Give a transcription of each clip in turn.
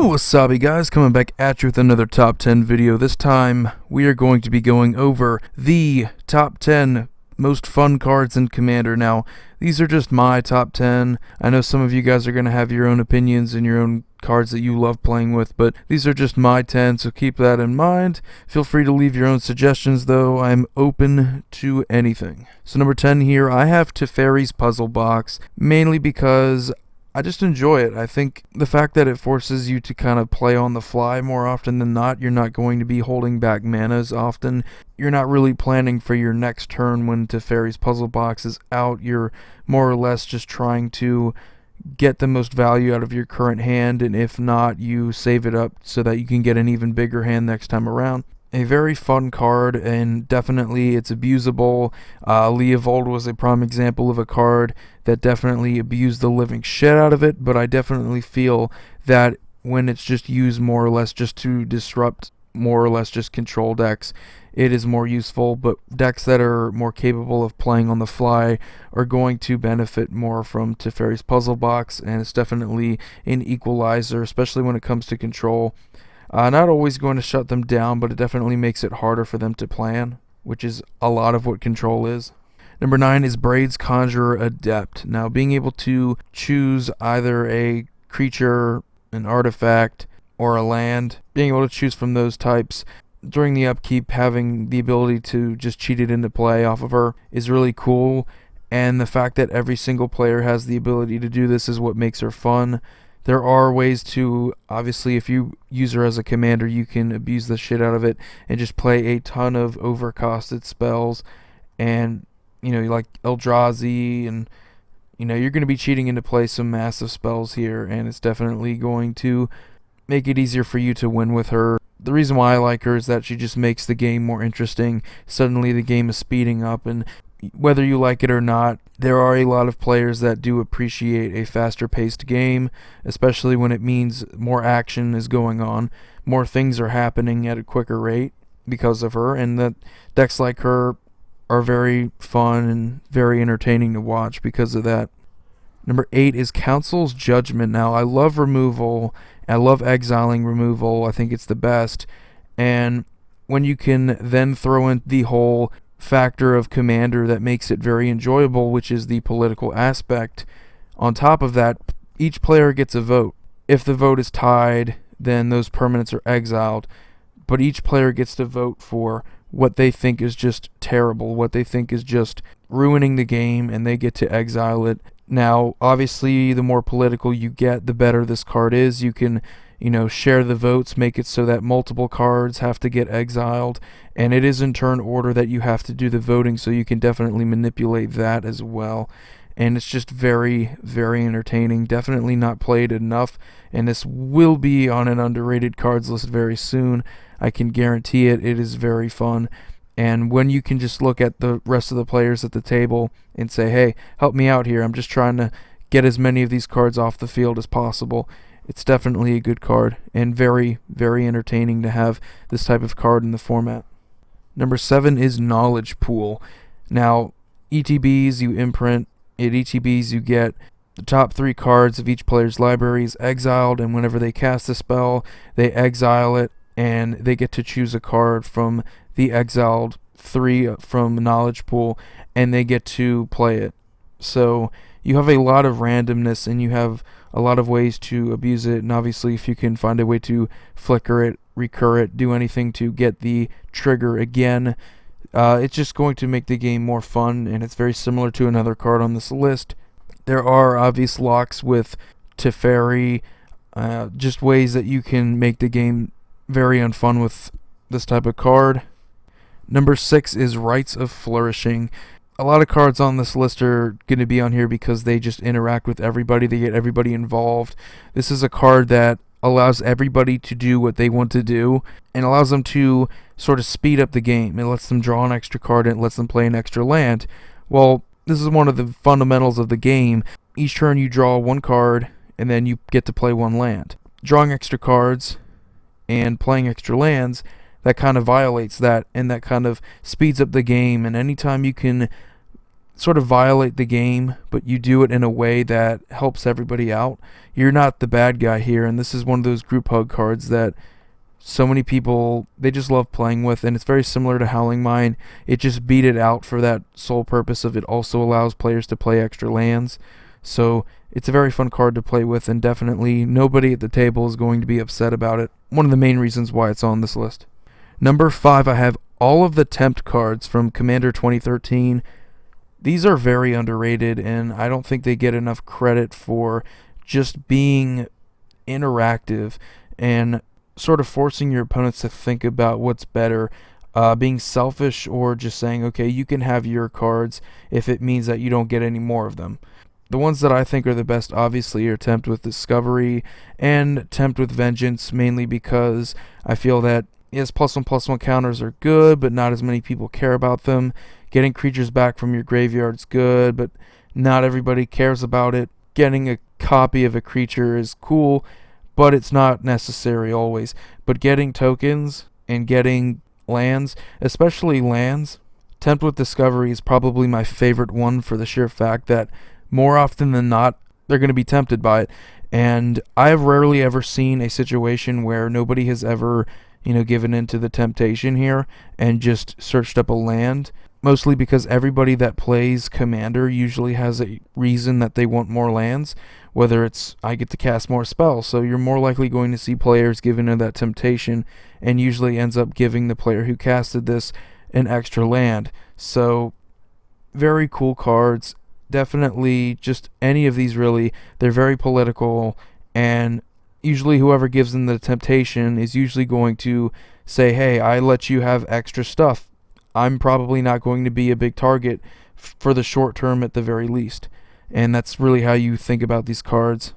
Yo, wasabi guys, coming back at you with another top 10 video. This time we are going to be going over the top 10 most fun cards in Commander. Now, these are just my top 10. I know some of you guys are going to have your own opinions and your own cards that you love playing with, but these are just my 10, so keep that in mind. Feel free to leave your own suggestions, though. I'm open to anything. So number 10 here, I have Fairies Puzzle Box, mainly because I just enjoy it. I think the fact that it forces you to kind of play on the fly more often than not. You're not going to be holding back mana as often. You're not really planning for your next turn when Fairies Puzzle Box is out. You're more or less just trying to get the most value out of your current hand, and if not, you save it up so that you can get an even bigger hand next time around. A very fun card, and definitely it's abusable. Leovold was a prime example of a card that definitely abused the living shit out of it, but I definitely feel that when it's just used more or less just to disrupt more or less just control decks, it is more useful. But decks that are more capable of playing on the fly are going to benefit more from Fairies Puzzle Box, and it's definitely an equalizer, especially when it comes to control. Not always going to shut them down, but it definitely makes it harder for them to plan, which is a lot of what control is. Number 9 is Braids, Conjurer, Adept. Now, being able to choose either a creature, an artifact, or a land, being able to choose from those types during the upkeep, having the ability to just cheat it into play off of her is really cool. And the fact that every single player has the ability to do this is what makes her fun. There are ways to, obviously, if you use her as a commander, you can abuse the shit out of it and just play a ton of overcosted spells. And, like Eldrazi, and, you're going to be cheating into play some massive spells here, and it's definitely going to make it easier for you to win with her. The reason why I like her is that she just makes the game more interesting. Suddenly the game is speeding up, and whether you like it or not, there are a lot of players that do appreciate a faster paced game, especially when it means more action is going on, more things are happening at a quicker rate because of her, and that decks like her are very fun and very entertaining to watch because of that. Number 8 is Council's Judgment. Now, I love removal. I love exiling removal. I think it's the best. And when you can then throw in the whole factor of commander that makes it very enjoyable, which is the political aspect, on top of that, each player gets a vote. If the vote is tied, then those permanents are exiled, but each player gets to vote for what they think is just terrible, what they think is just ruining the game, and they get to exile it. Now, obviously, the more political you get, the better this card is. You can share the votes, make it so that multiple cards have to get exiled, and it is in turn order that you have to do the voting, so you can definitely manipulate that as well. And it's just very, very entertaining. Definitely not played enough, and this will be on an underrated cards list very soon. I can guarantee it. It is very fun. And when you can just look at the rest of the players at the table and say, hey, help me out here. I'm just trying to get as many of these cards off the field as possible. It's definitely a good card, and very, very entertaining to have this type of card in the format. Number 7 is Knowledge Pool. Now, ETBs you imprint. At ETBs you get the top 3 cards of each player's library is exiled, and whenever they cast a spell, they exile it, and they get to choose a card from the exiled 3 from Knowledge Pool, and they get to play it. So you have a lot of randomness, and you have a lot of ways to abuse it, and obviously if you can find a way to flicker it, recur it, do anything to get the trigger again, it's just going to make the game more fun, and it's very similar to another card on this list. There are obvious locks with Teferi, just ways that you can make the game very unfun with this type of card. Number 6 is Rites of Flourishing. A lot of cards on this list are going to be on here because they just interact with everybody. They get everybody involved. This is a card that allows everybody to do what they want to do and allows them to sort of speed up the game. It lets them draw an extra card, and it lets them play an extra land. Well, this is one of the fundamentals of the game. Each turn you draw one card, and then you get to play one land. Drawing extra cards and playing extra lands, that kind of violates that, and that kind of speeds up the game. And anytime you can sort of violate the game, but you do it in a way that helps everybody out. You're not the bad guy here, and this is one of those group hug cards that so many people, they just love playing with, and it's very similar to Howling Mine. It just beat it out for that sole purpose of it also allows players to play extra lands. So it's a very fun card to play with, and definitely nobody at the table is going to be upset about it. One of the main reasons why it's on this list. Number 5, I have all of the Tempt cards from Commander 2013. These are very underrated, and I don't think they get enough credit for just being interactive and sort of forcing your opponents to think about what's better, being selfish, or just saying, okay, you can have your cards if it means that you don't get any more of them. The ones that I think are the best, obviously, are Tempt with Discovery and Tempt with Vengeance, mainly because I feel that, yes, +1/+1 counters are good, but not as many people care about them. Getting creatures back from your graveyard's good, but not everybody cares about it. Getting a copy of a creature is cool, but it's not necessary always. But getting tokens and getting lands, especially lands, Tempt with Discovery is probably my favorite one for the sheer fact that more often than not, they're going to be tempted by it. And I have rarely ever seen a situation where nobody has ever, given into the temptation here and just searched up a land. Mostly because everybody that plays Commander usually has a reason that they want more lands, whether it's I get to cast more spells, so you're more likely going to see players give into that temptation, and usually ends up giving the player who casted this an extra land. So very cool cards. Definitely just any of these really, they're very political, and usually whoever gives them the temptation is usually going to say, hey, I let you have extra stuff. I'm probably not going to be a big target for the short term at the very least. And that's really how you think about these cards.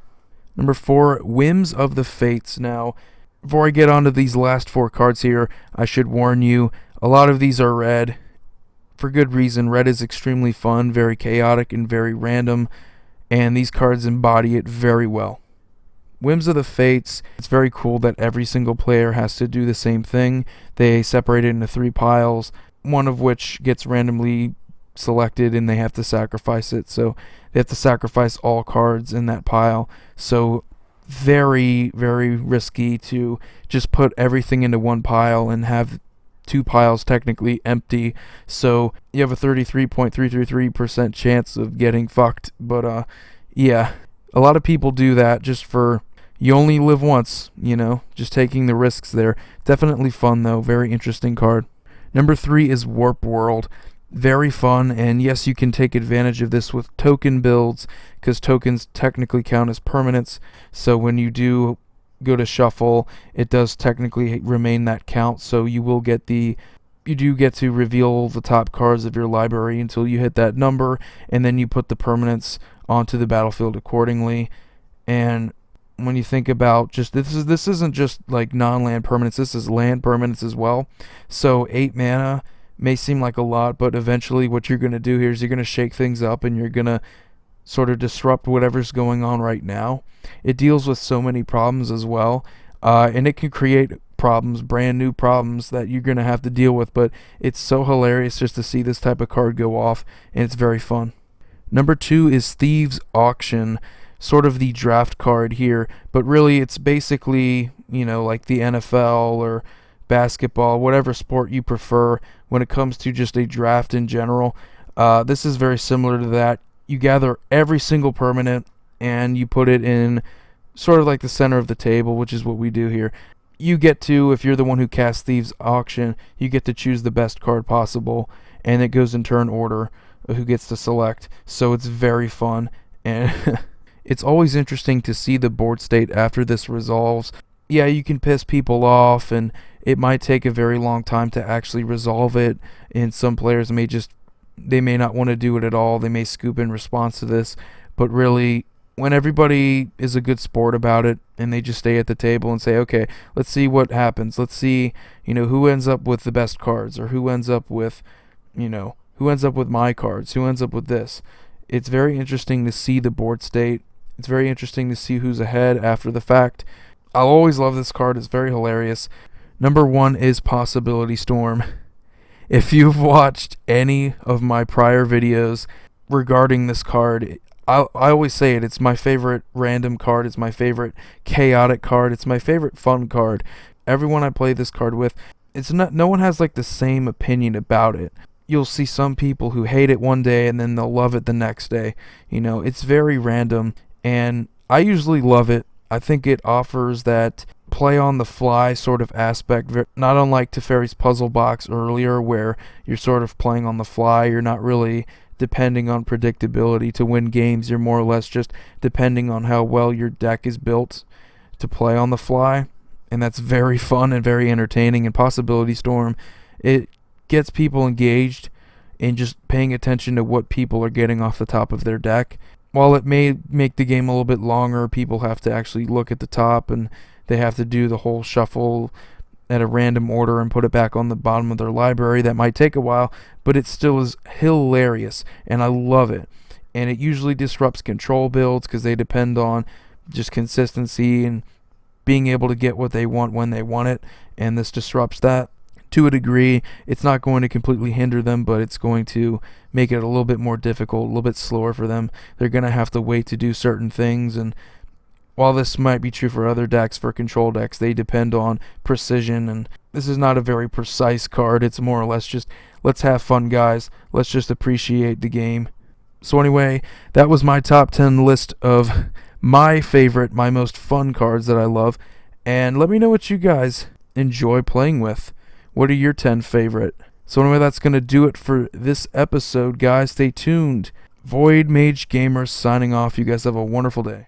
Number 4, Whims of the Fates. Now, before I get onto these last 4 cards here, I should warn you, a lot of these are red. For good reason. Red is extremely fun, very chaotic, and very random, and these cards embody it very well. Whims of the Fates, it's very cool that every single player has to do the same thing. They separate it into 3 piles, one of which gets randomly selected, and they have to sacrifice it. So they have to sacrifice all cards in that pile. So very, very risky to just put everything into one pile and have 2 piles technically empty. So you have a 33.333% chance of getting fucked. But yeah, a lot of people do that just for, you only live once, just taking the risks there. Definitely fun though, very interesting card. Number 3 is Warp World. Very fun, and yes, you can take advantage of this with token builds, because tokens technically count as permanents. So when you do go to shuffle, it does technically remain that count. So you do get to reveal the top cards of your library until you hit that number, and then you put the permanents onto the battlefield accordingly. And when you think about just this isn't just like non-land permanents, this is land permanents as well. So 8 mana may seem like a lot, but eventually what you're going to do here is you're going to shake things up, and you're going to sort of disrupt whatever's going on right now. It deals with so many problems as well, and it can create problems, brand new problems that you're going to have to deal with, but it's so hilarious just to see this type of card go off, and it's very fun. Number 2 is Thieves Auction. Sort of the draft card here, but really it's basically, like the NFL or basketball, whatever sport you prefer when it comes to just a draft in general. This is very similar to that. You gather every single permanent and you put it in sort of like the center of the table, which is what we do here. You get to, if you're the one who casts Thieves Auction, you get to choose the best card possible, and it goes in turn order of who gets to select. So it's very fun, and it's always interesting to see the board state after this resolves. Yeah, you can piss people off, and it might take a very long time to actually resolve it, and some players they may not want to do it at all. They may scoop in response to this, but really, when everybody is a good sport about it, and they just stay at the table and say, okay, let's see what happens. Let's see, who ends up with the best cards, or who ends up with, who ends up with my cards, who ends up with this. It's very interesting to see the board state. It's very interesting to see who's ahead after the fact. I'll always love this card. It's very hilarious. Number 1 is Possibility Storm. If you've watched any of my prior videos, regarding this card. I always say it. It's my favorite random card. It's my favorite chaotic card. It's my favorite fun card. Everyone I play this card with, it's not. No one has like the same opinion about it. You'll see some people who hate it one day and then they'll love it the next day. You know, it's very random, and I usually love it. I think it offers that play on the fly sort of aspect, not unlike to Fairies Puzzle Box earlier, where you're sort of playing on the fly. You're not really depending on predictability to win games. You're more or less just depending on how well your deck is built to play on the fly, and that's very fun and very entertaining. And Possibility Storm, it gets people engaged in just paying attention to what people are getting off the top of their deck. While it may make the game a little bit longer, people have to actually look at the top and they have to do the whole shuffle at a random order and put it back on the bottom of their library. That might take a while, but it still is hilarious, and I love it. And it usually disrupts control builds because they depend on just consistency and being able to get what they want when they want it, and this disrupts that. To a degree, it's not going to completely hinder them, but it's going to make it a little bit more difficult, a little bit slower for them. They're going to have to wait to do certain things, and while this might be true for other decks, for control decks, they depend on precision, and this is not a very precise card. It's more or less just, let's have fun, guys. Let's just appreciate the game. So anyway, that was my top 10 list of my favorite, my most fun cards that I love, and let me know what you guys enjoy playing with. What are your 10 favorite? So anyway, that's going to do it for this episode, guys. Stay tuned. Void Mage Gamers signing off. You guys have a wonderful day.